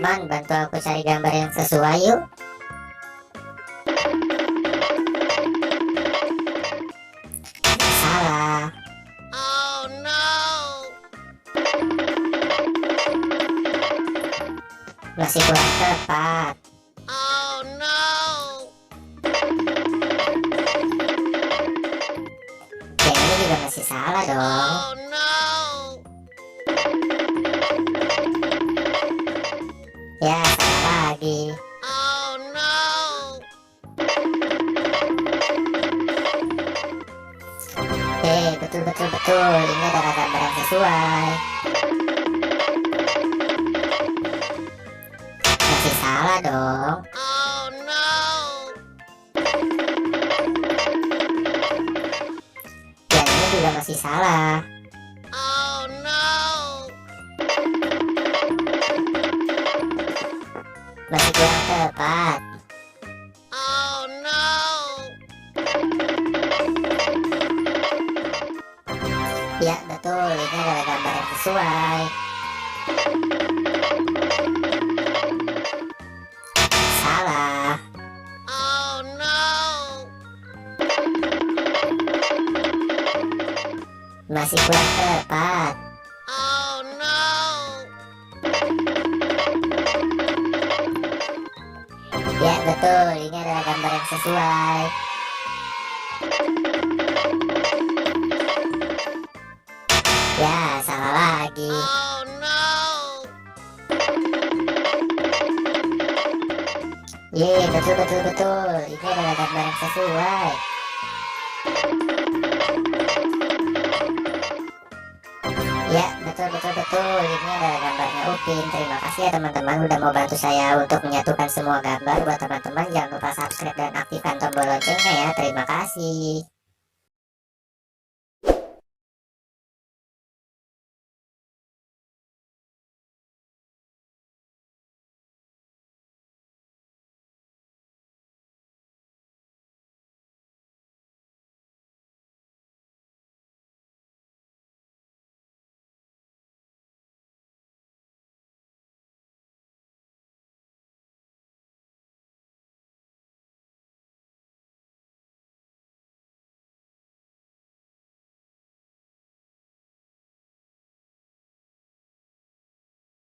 teman-teman, bantu aku cari gambar yang sesuai yuk. Salah. Oh no. Masih kurang tepat. Oh no. Yang ini juga masih salah dong. Oh no. Ya, salah lagi. Oh no. Betul. Ini adalah gambar yang sesuai. Masih salah dong. Oh no. Yang ini juga masih salah. Oh no. Masih kurang tepat. Oh no. Ya, betul. Ini adalah gambar yang sesuai. Salah. Oh no. Masih kurang tepat. Oh no. Ya, betul. Ini adalah gambar yang sesuai. Ya, salah lagi. Oh no. Betul. Ini adalah gambar yang sesuai. Ya, betul. Ini adalah gambarnya Upin. Terima kasih ya teman-teman udah mau bantu saya untuk menyatukan semua gambar. Buat teman-teman jangan lupa subscribe dan aktifkan tombol loncengnya ya. Terima kasih.